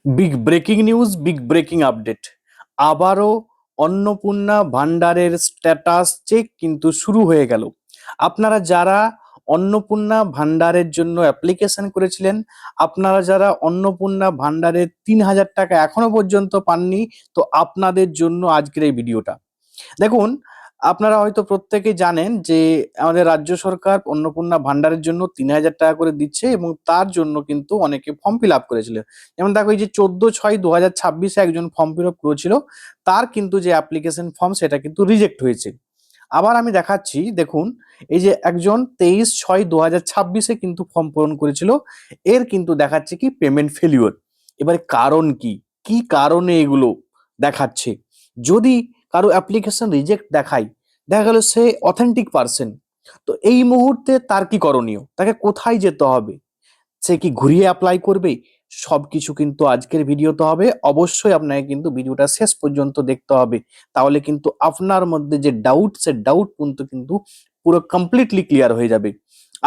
Big breaking news, big breaking update. আবারও অন্নপূর্ণা ভান্ডারের status check কিন্তু শুরু হয়ে গেল। আপনারা যারা অন্নপূর্ণা ভান্ডারের জন্য অ্যাপ্লিকেশন করেছিলেন, আপনারা যারা অন্নপূর্ণা ভান্ডারের ৩,০০০ টাকা এখনো পর্যন্ত পাননি, তো আপনাদের জন্য আজকের এই ভিডিওটা। দেখুন, আপনারা হয়তো প্রত্যেকেই জানেন যে আমাদের রাজ্য সরকার অন্নপূর্ণা ভান্ডারের জন্য ৩,০০০ টাকা করে দিচ্ছে এবং তার জন্য কিন্তু অনেকে ফর্ম ফিল আপ করেছিল। যেমন দেখো, এই যে 14/6/2026 একজন ফর্ম ফিল আপ করেছিল, তার কিন্তু যে অ্যাপ্লিকেশন ফর্ম সেটা কিন্তু রিজেক্ট হয়েছে। আবার আমি দেখাচ্ছি, দেখুন, এই যে একজন 23/6/2026 কিন্তু ফর্ম পূরণ করেছিল, এর কিন্তু দেখাচ্ছে কি পেমেন্ট ফেলিওর। এবারে কারণ কি, কি কারণে এগুলো দেখাচ্ছে? যদি কারো অ্যাপ্লিকেশন রিজেক্ট দেখায়, দেখা গেল সে অথেন্টিক পারসন, তো এই মুহূর্তে তার কি করণীয়? তাকে কোথায় যেতে হবে? সে কি ঘুরিয়ে অ্যাপ্লাই করবে? সবকিছু কিন্তু আজকের ভিডিওতে হবে। অবশ্যই আপনাকে কিন্তু ভিডিওটা শেষ পর্যন্ত দেখতে হবে, তাহলে কিন্তু আপনার মধ্যে যে ডাউট, সে ডাউট কিন্তু পুরো কমপ্লিটলি ক্লিয়ার হয়ে যাবে।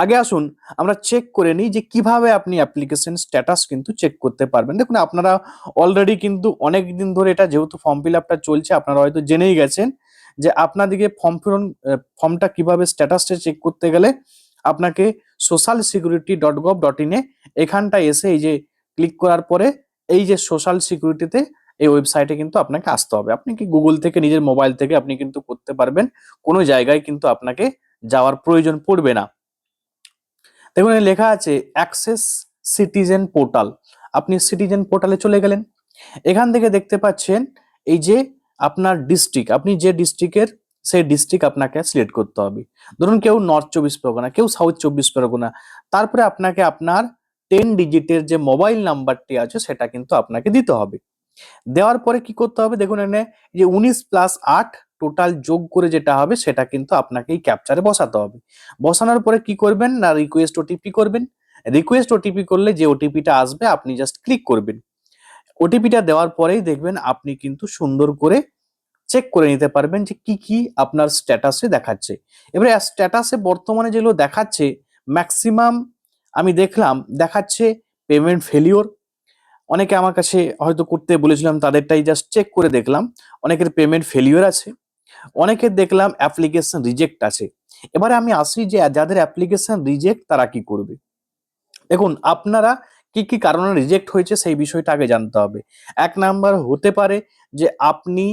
আগে আসুন আমরা চেক করে নিই যে কিভাবে আপনি অ্যাপ্লিকেশন স্ট্যাটাস কিন্তু চেক করতে পারবেন। দেখুন, আপনারা অলরেডি কিন্তু অনেক দিন ধরে, এটা যেহেতু ফর্ম ফিল আপটা চলছে, আপনারা হয়তো জেনেই গেছেন যে আপনাদেরকে ফর্মটা কিভাবে স্ট্যাটাসটা চেক করতে গেলে আপনাকে socialsecurity.gov.in এখানটায় এসে এই যে ক্লিক করার পরে এই যে সোশ্যাল সিকিউরিটিতে, এই ওয়েবসাইটে কিন্তু আপনাকে আসতে হবে। আপনি কি গুগল থেকে, নিজের মোবাইল থেকে আপনি কিন্তু করতে পারবেন, কোনো জায়গায় কিন্তু আপনাকে যাওয়ার প্রয়োজন পড়বে না। দেখুন, এখানে লেখা আছে অ্যাক্সেস সিটিজেন পোর্টাল। আপনি সিটিজেন পোর্টালে চলে গেলেন। এখান থেকে দেখতে পাচ্ছেন এই যে আপনার ডিস্ট্রিক্ট, আপনি যে ডিস্ট্রিক্টের, সেই ডিস্ট্রিক্ট আপনাকে সিলেক্ট করতে হবে। ধরুন কেউ নর্থ 24 পরগনা, কেউ সাউথ 24 পরগনা। তারপরে আপনাকে আপনার 10 ডিজিটের যে মোবাইল নাম্বারটি আছে সেটা কিন্তু আপনাকে দিতে হবে। দেওয়ার পরে কি করতে হবে? দেখুন, এখানে যে 19+8 টোটাল যোগ করে যেটা হবে সেটা কিন্তু আপনাকে এই ক্যাপচারে বসাতে হবে। বসানোর পরে কি করবেন না, রিকোয়েস্ট ওটিপি করবেন। রিকোয়েস্ট ওটিপি করলে যে ওটিপিটা আসবে আপনি জাস্ট ক্লিক করবেন। ওটিপিটা দেওয়ার পরেই দেখবেন আপনি কিন্তু সুন্দর করে চেক করে নিতে পারবেন যে কি কি আপনার স্ট্যাটাসে দেখাচ্ছে। এবারে স্ট্যাটাসে বর্তমানে যেগুলো দেখাচ্ছে, ম্যাক্সিমাম আমি দেখলাম দেখাচ্ছে পেমেন্ট ফেলিওর। অনেকে আমার কাছে হয়তো করতে বলেছিলাম, তাদেরটাই জাস্ট চেক করে দেখলাম, অনেকের পেমেন্ট ফেলিওর আছে, অনেকের দেখলাম অ্যাপ্লিকেশন রিজেক্ট আছে। এবারে আমি আসি যে যাদের অ্যাপ্লিকেশন রিজেক্ট তারা কি করবে। দেখুন, আপনারা কি কি কারণে রিজেক্ট হয়েছে সেই বিষয়টা আগে জানতে হবে। এক নাম্বার হতে পারে যে আপনি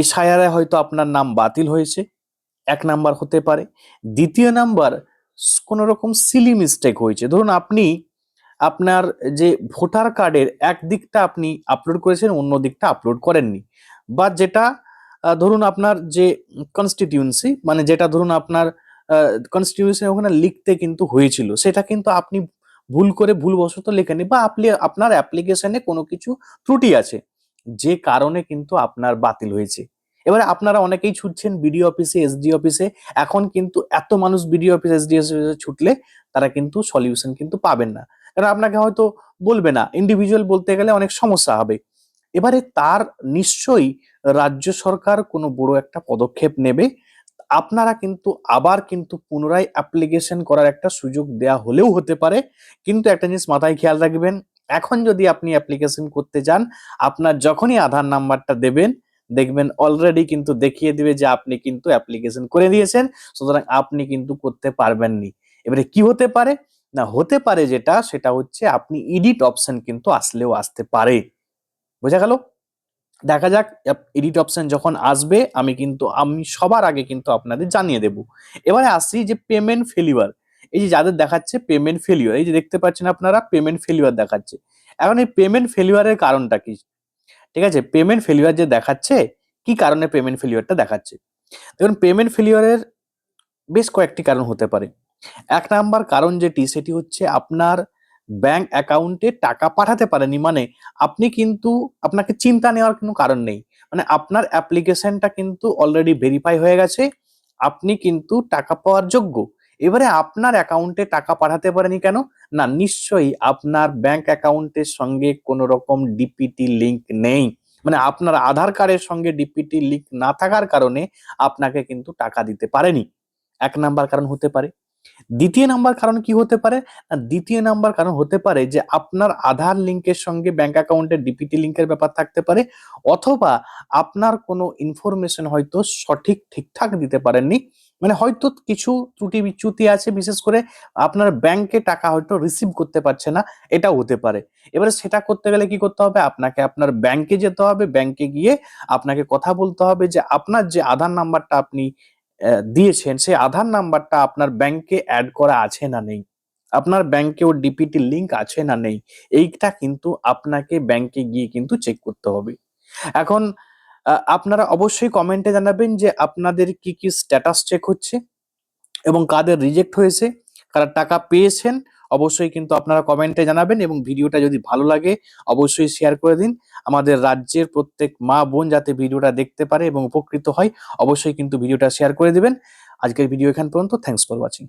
এসআইআর হয়তো আপনার নাম বাতিল হয়েছে, এক নাম্বার হতে পারে। দ্বিতীয় নাম্বার, কোনো রকম সিলি মিস্টেক হয়েছে। ধরুন আপনি আপনার যে ভোটার কার্ডের এক দিকটা আপনি আপলোড করেছেন, অন্য দিকটা আপলোড করেননি, বা যেটা ধরুন আপনার যে কনস্টিটিউয়েন্সি, মানে যেটা ধরুন আপনার কনস্টিটিউয়েন্সি ওখানে লিখতে কিন্তু হয়েছিল, সেটা কিন্তু আপনি ভুল করে ভুলবশত লেখেননি, বা আপনি আপনার অ্যাপ্লিকেশনে কোনো কিছু ত্রুটি আছে, যে কারণে কিন্তু আপনার বাতিল হয়েছে। এবারে আপনারা অনেকেই ছুটছেন বিডিও অফিসে, এসডি অফিসে। এখন কিন্তু এত মানুষ বিডিও অফিস, এসডি অফিসে ছুটলে তারা কিন্তু সলিউশন কিন্তু পাবেন না, কারণ আপনাকে হয়তো বলবে না, ইন্ডিভিজুয়াল বলতে গেলে অনেক সমস্যা হবে। এবারে তার নিশ্চয়ই রাজ্য সরকার কোনো বড় একটা পদক্ষেপ নেবে। আপনারা কিন্তু আবার কিন্তু পুনরায় অ্যাপ্লিকেশন করার একটা সুযোগ দেয়া হলেও হতে পারে। কিন্তু একটা জিনিস মাথায় খেয়াল রাখবেন, এখন যদি আপনি অ্যাপ্লিকেশন করতে যান, আপনার যখনই আধার নাম্বারটা দেবেন, দেখবেন অলরেডি কিন্তু দেখিয়ে দিবে যে আপনি কিন্তু অ্যাপ্লিকেশন করে দিয়েছেন, সুতরাং আপনি কিন্তু করতে পারবেননি। এবারে কি হতে পারে না, হতে পারে যেটা, সেটা হচ্ছে আপনি এডিট অপশন কিন্তু আসলেও আসতে পারে। বোঝা গেল? দেখা যাক, এডিট অপশন যখন আসবে আমি সবার আগে কিন্তু আপনাদের জানিয়ে দেব। এবারে আসি যে পেমেন্ট ফেলিওর। এই যে যাদের দেখাচ্ছে পেমেন্ট ফেলিওর, এই যে দেখতে পাচ্ছেন আপনারা পেমেন্ট ফেলিওর দেখাচ্ছে। এখন এই পেমেন্ট ফেলিওরের কারণটা কি? ঠিক আছে, পেমেন্ট ফেলিওর যে দেখাচ্ছে, কি কারণে পেমেন্ট ফেলিওরটা দেখাচ্ছে? দেখুন, পেমেন্ট ফেলিওরের বেশ কয়েকটি কারণ হতে পারে। এক নাম্বার কারণ যেটি, সেটি হচ্ছে আপনার ব্যাংক অ্যাকাউন্টে টাকা পাঠাতে পারেনি, মানে আপনি কিন্তু, আপনাকে চিন্তা নেওয়ার কোনো কারণ নেই, মানে আপনার অ্যাপ্লিকেশনটা কিন্তু অলরেডি ভেরিফাই হয়ে গেছে, আপনি কিন্তু টাকা পাওয়ার যোগ্য। এবারে আপনার অ্যাকাউন্টে টাকা পাঠাতে পারেনি কেন? না, নিশ্চয়ই আপনার ব্যাংক অ্যাকাউন্টের সঙ্গে কোনো রকম ডিপিটি লিংক নেই, মানে আপনার আধার কার্ডের সঙ্গে ডিপিটি লিংক না থাকার কারণে আপনাকে কিন্তু টাকা দিতে পারেনি। এক নাম্বার কারণ হতে পারে। দ্বিতীয় নাম্বার কারণ কি হতে পারে? না, দ্বিতীয় নাম্বার কারণ হতে পারে যে আপনার আধার লিঙ্কের সঙ্গে ব্যাংক অ্যাকাউন্টের ডিপিটি লিঙ্কের ব্যাপার থাকতে পারে, অথবা আপনার কোনো ইনফরমেশন হয়তো সঠিক ঠিকঠাক দিতে পারেননি, মানে হয়তো কিছু ত্রুটি বিচ্যুতি আছে, বিশেষ করে আপনার ব্যাংকে টাকা হয়তো রিসিভ করতে পারছে না, এটাও হতে পারে। এবারে সেটা করতে গেলে কি করতে হবে? আপনাকে আপনার ব্যাংকে যেতে হবে, ব্যাংকে গিয়ে আপনাকে কথা বলতে হবে যে আপনার যে আধার নাম্বারটা আপনি দিয়েছেন, সেই আধার নাম্বারটা আপনার ব্যাংকে অ্যাড করা আছে না নেই, আপনার ব্যাংকে ওর ডিপিটি লিঙ্ক আছে না নেই, এইটা কিন্তু আপনাকে ব্যাংকে গিয়ে কিন্তু চেক করতে হবে। এখন আপনারা অবশ্যই কমেন্টে জানাবেন যে আপনাদের কি কি স্ট্যাটাস চেক হচ্ছে এবং কাদের রিজেক্ট হয়েছে, কারা টাকা পেয়েছেন, অবশ্যই কিন্তু আপনারা কমেন্টে জানাবেন। এবং ভিডিওটা যদি ভালো লাগে অবশ্যই শেয়ার করে দিন। আমাদের রাজ্যের প্রত্যেক মা বোন যাতে ভিডিওটা দেখতে পারে এবং উপকৃত হয়, অবশ্যই কিন্তু ভিডিওটা শেয়ার করে দিবেন। আজকের ভিডিও এখান পর্যন্ত। Thanks for watching.